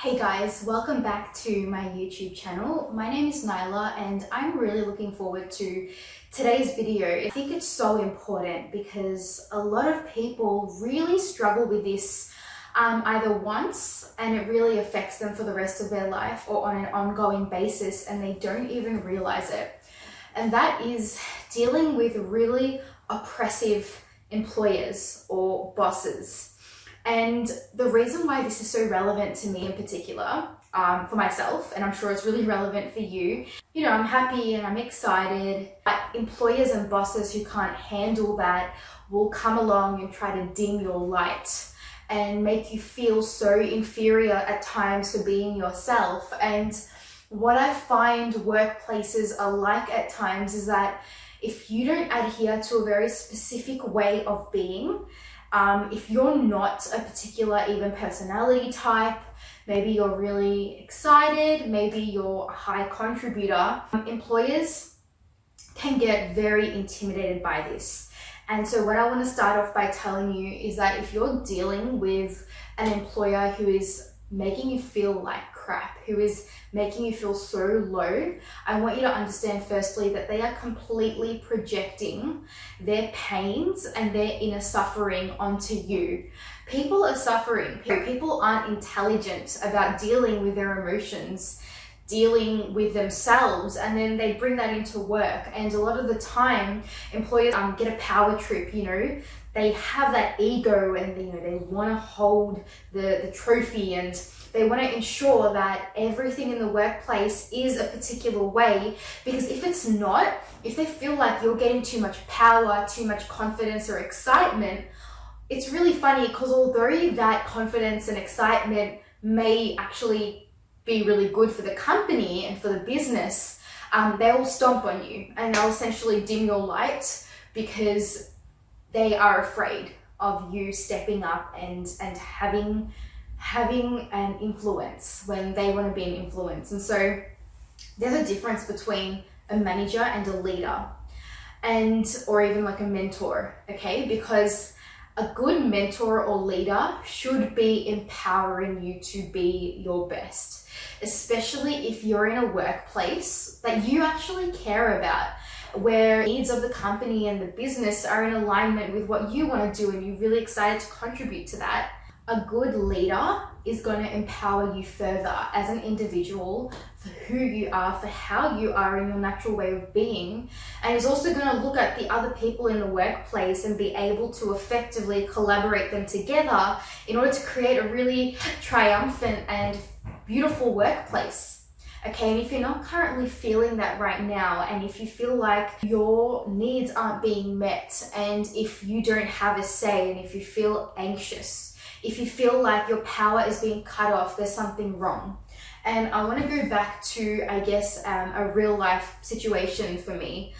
Hey guys, welcome back to my YouTube channel. My name is Nyla and I'm really looking forward to today's video. I think it's so important because a lot of people really struggle with this either once and it really affects them for the rest of their life or on an ongoing basis and they don't even realize it. And that is dealing with really oppressive employers or bosses. And the reason why this is so relevant to me in particular, for myself, and I'm sure it's really relevant for you, I'm happy and I'm excited, but employers and bosses who can't handle that will come along and try to dim your light and make you feel so inferior at times for being yourself. And what I find workplaces are like at times is that if you don't adhere to a very specific way of being, if you're not a particular even personality type, maybe you're really excited, maybe you're a high contributor, employers can get very intimidated by this. And so what I want to start off by telling you is that if you're dealing with an employer who is making you feel like crap, who is making you feel so low, I want you to understand firstly that they are completely projecting their pains and their inner suffering onto you. People are suffering. People aren't intelligent about dealing with their emotions, dealing with themselves, and then they bring that into work. And a lot of the time employers get a power trip, they have that ego and they want to hold the trophy and they want to ensure that everything in the workplace is a particular way, because if it's not, if they feel like you're getting too much power, too much confidence or excitement, it's really funny because although that confidence and excitement may actually be really good for the company and for the business, they'll stomp on you and they'll essentially dim your light because they are afraid of you stepping up and having an influence when they want to be an influence. And so there's a difference between a manager and a leader, or even like a mentor, okay? Because a good mentor or leader should be empowering you to be your best, especially if you're in a workplace that you actually care about, where needs of the company and the business are in alignment with what you want to do and you're really excited to contribute to that. A good leader is going to empower you further as an individual for who you are, for how you are in your natural way of being, and is also going to look at the other people in the workplace and be able to effectively collaborate them together in order to create a really triumphant and beautiful workplace. Okay, and if you're not currently feeling that right now, and if you feel like your needs aren't being met, and if you don't have a say, and if you feel anxious, if you feel like your power is being cut off, there's something wrong. And I want to go back to, I guess, a real life situation for me.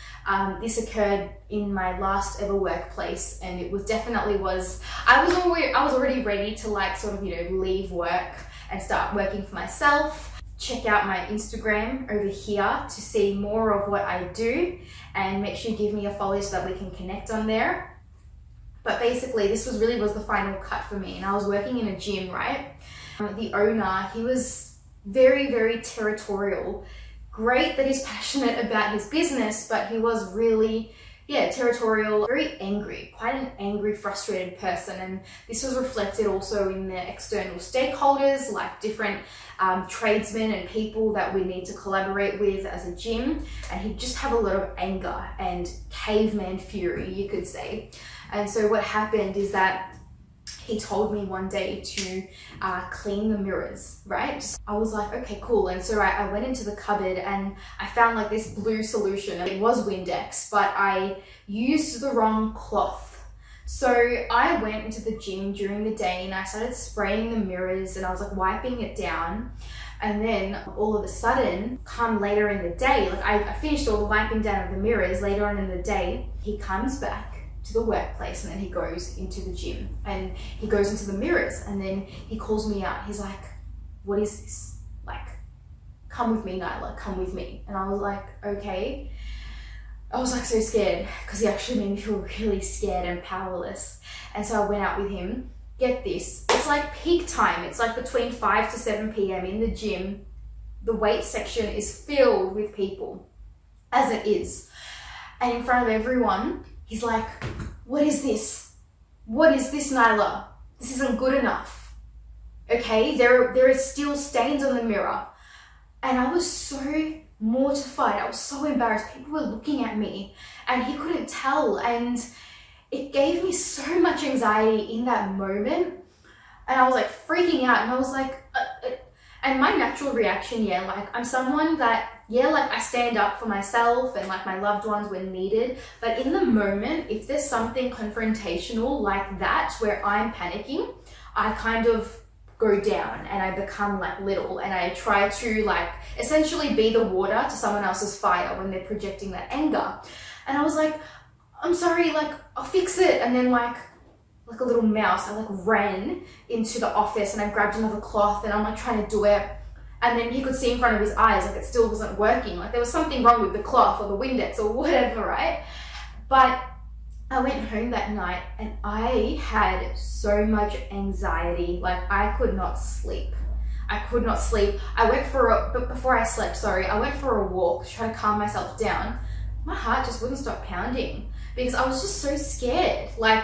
This occurred in my last ever workplace, and it was I was already ready to leave work and start working for myself. Check out my Instagram over here to see more of what I do, and make sure you give me a follow so that we can connect on there. But basically, this was the final cut for me. And I was working in a gym, right? The owner, he was very, very territorial. Great that he's passionate about his business, but he was really, territorial, very angry, quite an angry, frustrated person. And this was reflected also in the external stakeholders, like different tradesmen and people that we need to collaborate with as a gym. And he'd just have a lot of anger and caveman fury, you could say. And so what happened is that he told me one day to clean the mirrors, right? I was like, okay, cool. And so I went into the cupboard and I found like this blue solution. It was Windex, but I used the wrong cloth. So I went into the gym during the day and I started spraying the mirrors and I was like wiping it down. And then all of a sudden, come later in the day, I finished all the wiping down of the mirrors. Later on in the day, he comes back to the workplace and then he goes into the gym and he goes into the mirrors and then he calls me out. He's like, what is this? Come with me, Nyla, come with me. And I was like, okay. I was so scared because he actually made me feel really scared and powerless. And so I went out with him. Get this, it's like peak time. It's like between 5 to 7 p.m. in the gym. The weight section is filled with people, as it is. And in front of everyone, he's like, what is this? What is this, Nyla? This isn't good enough. Okay, there is still stains on the mirror. And I was so mortified. I was so embarrassed. People were looking at me and he couldn't tell. And it gave me so much anxiety in that moment. And I was like freaking out. And I was like, and my natural reaction, like I'm someone that, like I stand up for myself and like my loved ones when needed. But in the moment, if there's something confrontational like that, where I'm panicking, I kind of go down and I become like little, and I try to like essentially be the water to someone else's fire when they're projecting that anger. And I was like, I'm sorry, like I'll fix it. And then like a little mouse, I like ran into the office and I grabbed another cloth and I'm like trying to do it. And then he could see in front of his eyes, like it still wasn't working. Like there was something wrong with the cloth or the Windex or whatever, right? But I went home that night and I had so much anxiety. Like I could not sleep. I went for but before I slept, I went for a walk to try to calm myself down. My heart just wouldn't stop pounding because I was just so scared. Like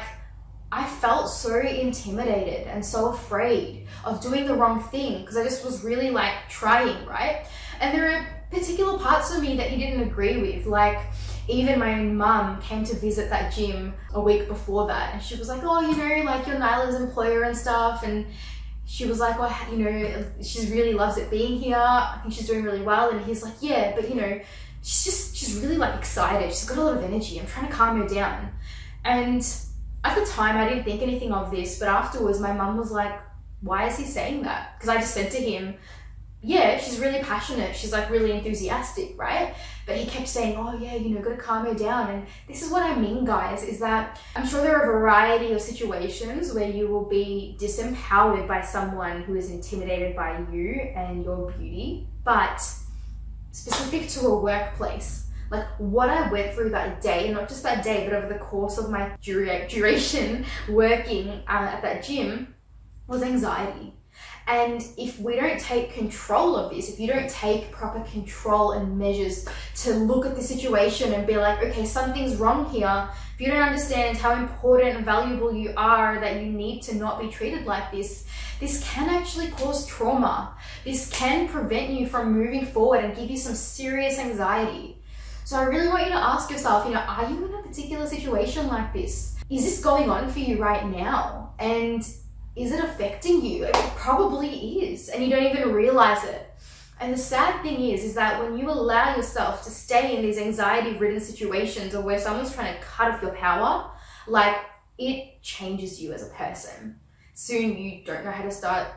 I felt so intimidated and so afraid of doing the wrong thing because I just was really like trying, right? And there are particular parts of me that he didn't agree with. Like even my own mum came to visit that gym a week before that, and she was like, oh, you know, like you're Nyla's employer and stuff. And she was like, well, you know, she really loves it being here. I think she's doing really well. And he's like, yeah, but you know, she's really like excited. She's got a lot of energy. I'm trying to calm her down. And at the time, I didn't think anything of this, but afterwards, my mum was like, why is he saying that? Because I just said to him, yeah, she's really passionate. She's like really enthusiastic, right? But he kept saying, oh yeah, you know, gotta calm her down. And this is what I mean, guys, is that I'm sure there are a variety of situations where you will be disempowered by someone who is intimidated by you and your beauty, but specific to a workplace, like what I went through that day, and not just that day, but over the course of my duration working at that gym, was anxiety. And if we don't take control of this, if you don't take proper control and measures to look at the situation and be like, okay, something's wrong here, if you don't understand how important and valuable you are, that you need to not be treated like this, this can actually cause trauma. This can prevent you from moving forward and give you some serious anxiety. So I really want you to ask yourself, you know, are you in a particular situation like this? Is this going on for you right now? And is it affecting you? It probably is, and you don't even realize it. And the sad thing is that when you allow yourself to stay in these anxiety-ridden situations or where someone's trying to cut off your power, like it changes you as a person. Soon you don't know how to start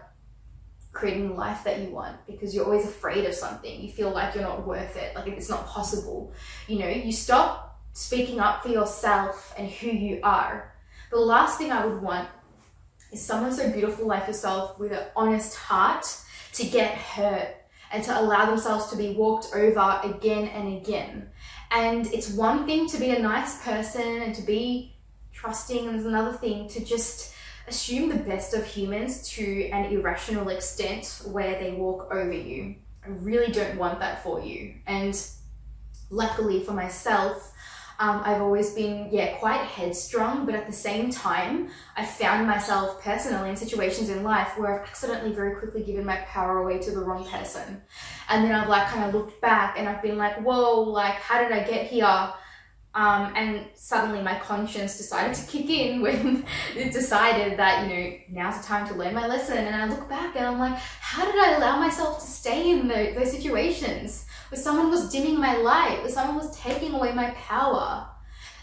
creating the life that you want because you're always afraid of something. You feel like you're not worth it, like it's not possible. You know, you stop speaking up for yourself and who you are. The last thing I would want is someone so beautiful like yourself with an honest heart to get hurt and to allow themselves to be walked over again and again. And it's one thing to be a nice person and to be trusting, and there's another thing to just assume the best of humans to an irrational extent where they walk over you. I really don't want that for you. And luckily for myself, I've always been, quite headstrong, but at the same time, I found myself personally in situations in life where I've accidentally very quickly given my power away to the wrong person. And then I've like kind of looked back and I've been like, whoa, like how did I get here? And suddenly my conscience decided to kick in when it decided that, you know, now's the time to learn my lesson. And I look back and I'm like, how did I allow myself to stay in those situations where someone was dimming my light, where someone was taking away my power?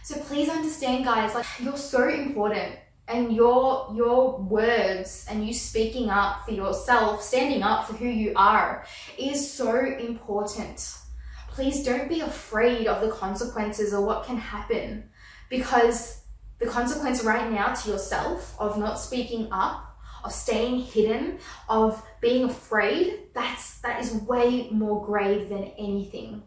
So please understand, guys, like you're so important, and your words and you speaking up for yourself, standing up for who you are, is so important. Please don't be afraid of the consequences or what can happen, because the consequence right now to yourself of not speaking up, of staying hidden, of being afraid, that is way more grave than anything.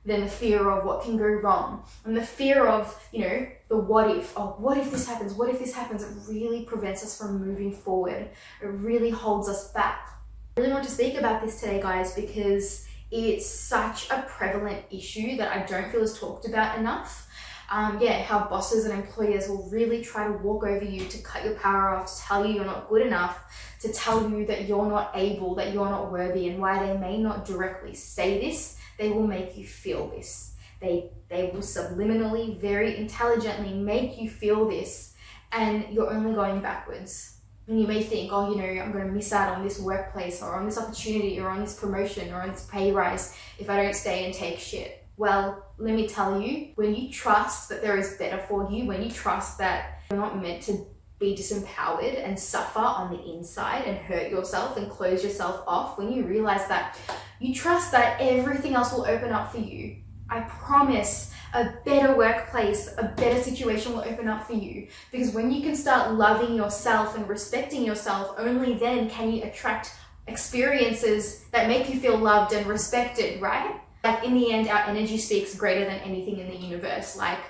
than the fear of what can go wrong. And the fear of, the what if, what if this happens, what if this happens, it really prevents us from moving forward. It really holds us back. I really want to speak about this today, guys, because it's such a prevalent issue that I don't feel is talked about enough. How bosses and employers will really try to walk over you, to cut your power off, to tell you you're not good enough, to tell you that you're not able, that you're not worthy. And while they may not directly say this, they will make you feel this. They will subliminally, very intelligently make you feel this, and you're only going backwards. And you may think, I'm going to miss out on this workplace, or on this opportunity, or on this promotion, or on this pay rise if I don't stay and take shit. Well, let me tell you, when you trust that there is better for you, when you trust that you're not meant to be disempowered and suffer on the inside and hurt yourself and close yourself off, when you realize that, you trust that everything else will open up for you. I promise a better workplace, a better situation will open up for you. Because when you can start loving yourself and respecting yourself, only then can you attract experiences that make you feel loved and respected, right? Like, in the end, our energy speaks greater than anything in the universe. Like,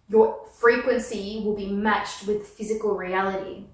your frequency will be matched with physical reality.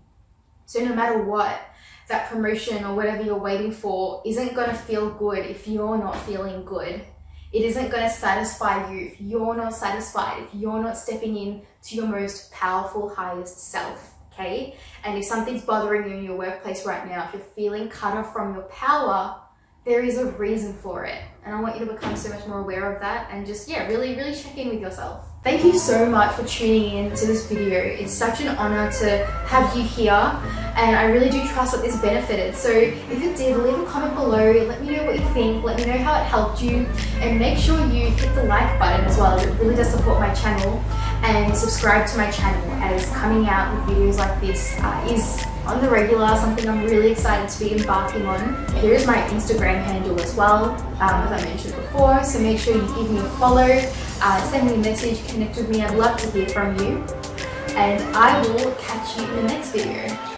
So no matter what, that promotion or whatever you're waiting for isn't going to feel good if you're not feeling good. It isn't going to satisfy you if you're not satisfied, if you're not stepping in to your most powerful, highest self, okay? And if something's bothering you in your workplace right now, if you're feeling cut off from your power, there is a reason for it. And I want you to become so much more aware of that, and just, really, really check in with yourself. Thank you so much for tuning in to this video. It's such an honor to have you here, and I really do trust that this benefited. So if it did, leave a comment below, let me know what you think, let me know how it helped you, and make sure you hit the like button as well. It really does support my channel, and subscribe to my channel, as coming out with videos like this is on the regular, something I'm really excited to be embarking on. Here is my Instagram handle as well, as I mentioned before, so make sure you give me a follow, send me a message, connect with me. I'd love to hear from you, and I will catch you in the next video.